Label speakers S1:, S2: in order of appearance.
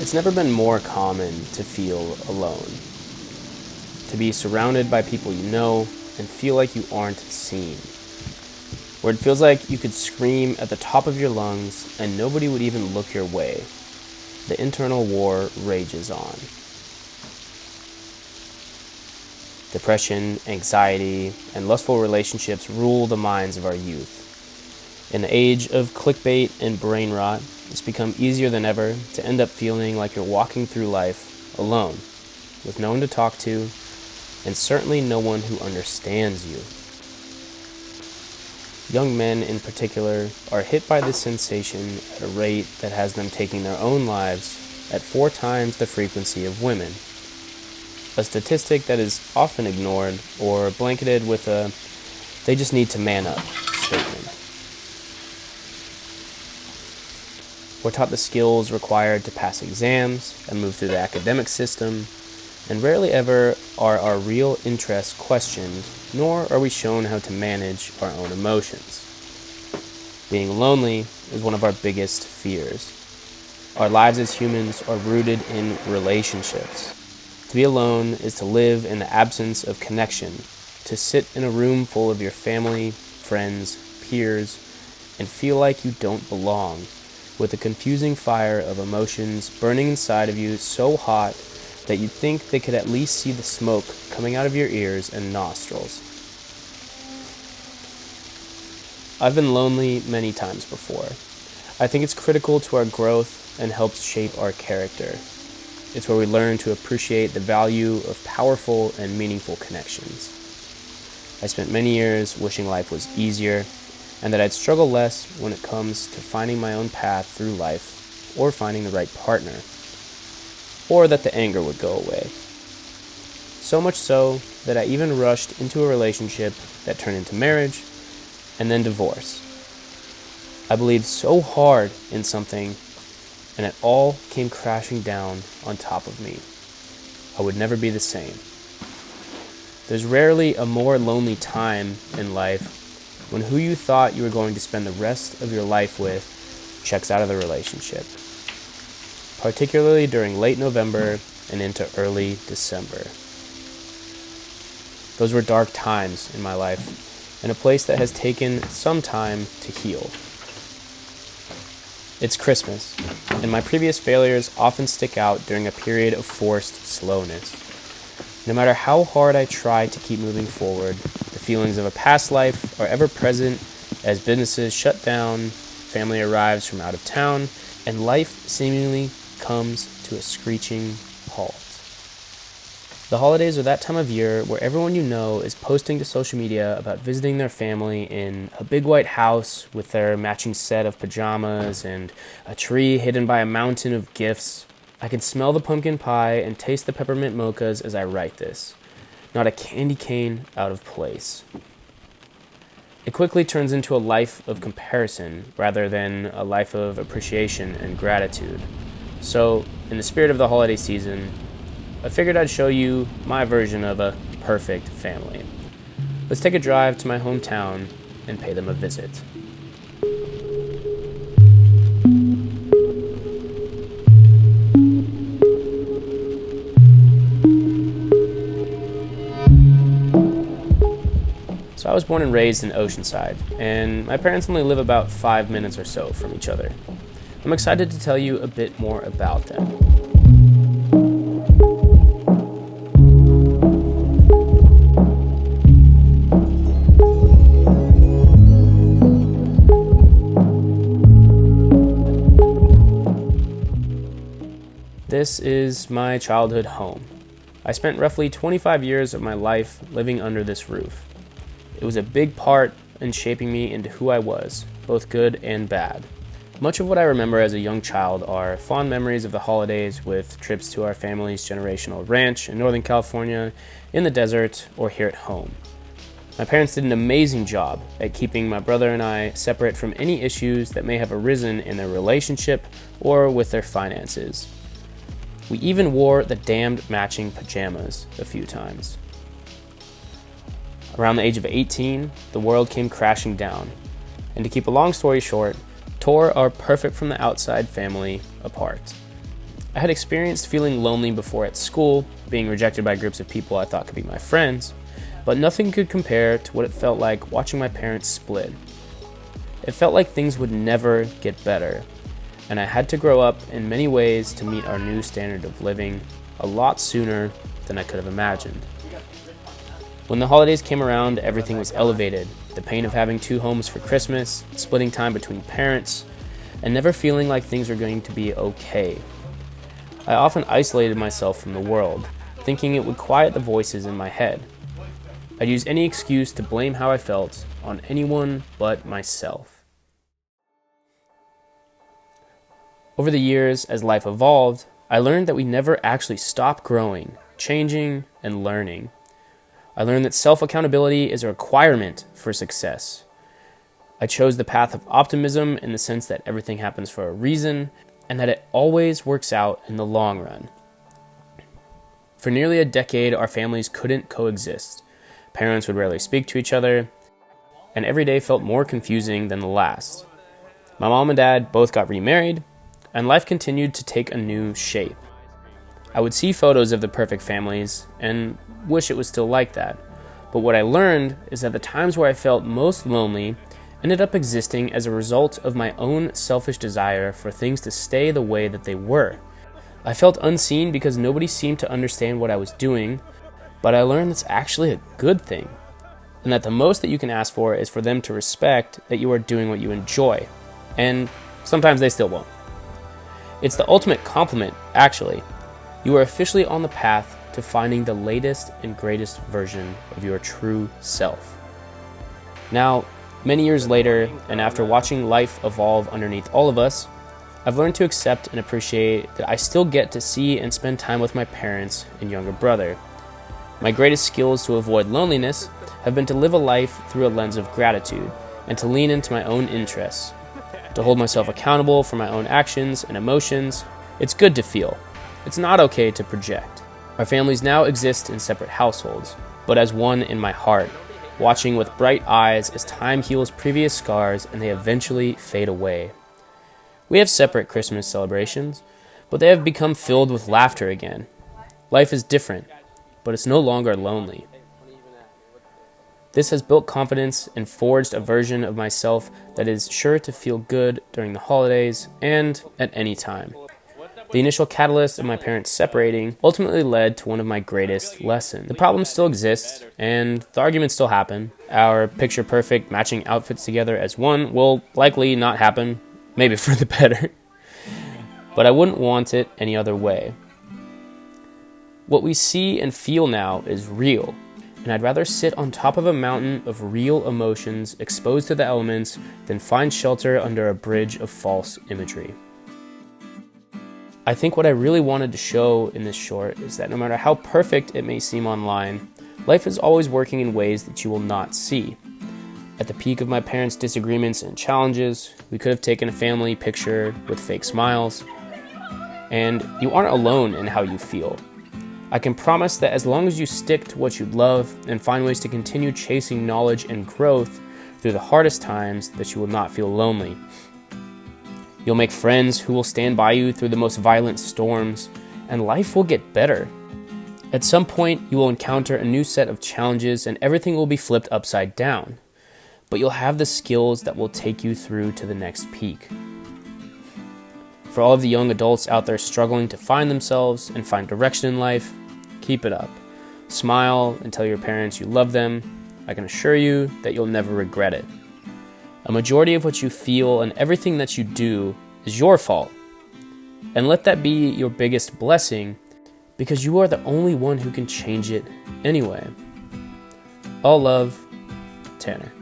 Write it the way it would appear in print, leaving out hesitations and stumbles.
S1: It's never been more common to feel alone, to be surrounded by people you know and feel like you aren't seen, where it feels like you could scream at the top of your lungs and nobody would even look your way. The internal war rages on. Depression, anxiety, and lustful relationships rule the minds of our youth. In the age of clickbait and brain rot, it's become easier than ever to end up feeling like you're walking through life alone, with no one to talk to, and certainly no one who understands you. Young men in particular are hit by this sensation at a rate that has them taking their own lives at 4 times the frequency of women. A statistic that is often ignored or blanketed with a "they just need to man up" statement. We're taught the skills required to pass exams and move through the academic system, and rarely ever are our real interests questioned, nor are we shown how to manage our own emotions. Being lonely is one of our biggest fears. Our lives as humans are rooted in relationships. To be alone is to live in the absence of connection, to sit in a room full of your family, friends, peers, and feel like you don't belong, with a confusing fire of emotions burning inside of you so hot that you'd think they could at least see the smoke coming out of your ears and nostrils. I've been lonely many times before. I think it's critical to our growth and helps shape our character. It's where we learn to appreciate the value of powerful and meaningful connections. I spent many years wishing life was easier and that I'd struggle less when it comes to finding my own path through life or finding the right partner, or that the anger would go away. So much so that I even rushed into a relationship that turned into marriage and then divorce. I believed so hard in something and it all came crashing down on top of me. I would never be the same. There's rarely a more lonely time in life when who you thought you were going to spend the rest of your life with checks out of the relationship, particularly during late November and into early December. Those were dark times in my life and a place that has taken some time to heal. It's Christmas, and my previous failures often stick out during a period of forced slowness. No matter how hard I try to keep moving forward, the feelings of a past life are ever present as businesses shut down, family arrives from out of town, and life seemingly comes to a screeching halt. The holidays are that time of year where everyone you know is posting to social media about visiting their family in a big white house with their matching set of pajamas and a tree hidden by a mountain of gifts. I can smell the pumpkin pie and taste the peppermint mochas as I write this. Not a candy cane out of place. It quickly turns into a life of comparison rather than a life of appreciation and gratitude. So, in the spirit of the holiday season, I figured I'd show you my version of a perfect family. Let's take a drive to my hometown and pay them a visit. So I was born and raised in Oceanside, and my parents only live about 5 minutes or so from each other. I'm excited to tell you a bit more about them. This is my childhood home. I spent roughly 25 years of my life living under this roof. It was a big part in shaping me into who I was, both good and bad. Much of what I remember as a young child are fond memories of the holidays with trips to our family's generational ranch in Northern California, in the desert, or here at home. My parents did an amazing job at keeping my brother and I separate from any issues that may have arisen in their relationship or with their finances. We even wore the damned matching pajamas a few times. Around the age of 18, the world came crashing down, and to keep a long story short, tore our perfect from the outside family apart. I had experienced feeling lonely before at school, being rejected by groups of people I thought could be my friends, but nothing could compare to what it felt like watching my parents split. It felt like things would never get better, and I had to grow up in many ways to meet our new standard of living a lot sooner than I could have imagined. When the holidays came around, everything was elevated. The pain of having two homes for Christmas, splitting time between parents, and never feeling like things were going to be okay. I often isolated myself from the world, thinking it would quiet the voices in my head. I'd use any excuse to blame how I felt on anyone but myself. Over the years, as life evolved, I learned that we never actually stop growing, changing, and learning. I learned that self-accountability is a requirement for success. I chose the path of optimism in the sense that everything happens for a reason, and that it always works out in the long run. For nearly a decade, our families couldn't coexist. Parents would rarely speak to each other, and every day felt more confusing than the last. My mom and dad both got remarried, and life continued to take a new shape. I would see photos of the perfect families and wish it was still like that, but what I learned is that the times where I felt most lonely ended up existing as a result of my own selfish desire for things to stay the way that they were. I felt unseen because nobody seemed to understand what I was doing, but I learned that's actually a good thing, and that the most that you can ask for is for them to respect that you are doing what you enjoy, and sometimes they still won't. It's the ultimate compliment, actually. You are officially on the path to finding the latest and greatest version of your true self. Now, many years later, and after watching life evolve underneath all of us, I've learned to accept and appreciate that I still get to see and spend time with my parents and younger brother. My greatest skills to avoid loneliness have been to live a life through a lens of gratitude and to lean into my own interests, to hold myself accountable for my own actions and emotions. It's good to feel. It's not okay to project. Our families now exist in separate households, but as one in my heart, watching with bright eyes as time heals previous scars and they eventually fade away. We have separate Christmas celebrations, but they have become filled with laughter again. Life is different, but it's no longer lonely. This has built confidence and forged a version of myself that is sure to feel good during the holidays and at any time. The initial catalyst of my parents separating ultimately led to one of my greatest lessons. The problem still exists, and the arguments still happen. Our picture-perfect matching outfits together as one will likely not happen, maybe for the better. But I wouldn't want it any other way. What we see and feel now is real, and I'd rather sit on top of a mountain of real emotions exposed to the elements than find shelter under a bridge of false imagery. I think what I really wanted to show in this short is that no matter how perfect it may seem online, life is always working in ways that you will not see. At the peak of my parents' disagreements and challenges, we could have taken a family picture with fake smiles, and you aren't alone in how you feel. I can promise that as long as you stick to what you love and find ways to continue chasing knowledge and growth through the hardest times, that you will not feel lonely. You'll make friends who will stand by you through the most violent storms, and life will get better. At some point, you will encounter a new set of challenges and everything will be flipped upside down, but you'll have the skills that will take you through to the next peak. For all of the young adults out there struggling to find themselves and find direction in life, keep it up. Smile and tell your parents you love them. I can assure you that you'll never regret it. A majority of what you feel and everything that you do is your fault. And let that be your biggest blessing, because you are the only one who can change it anyway. All love, Tanner.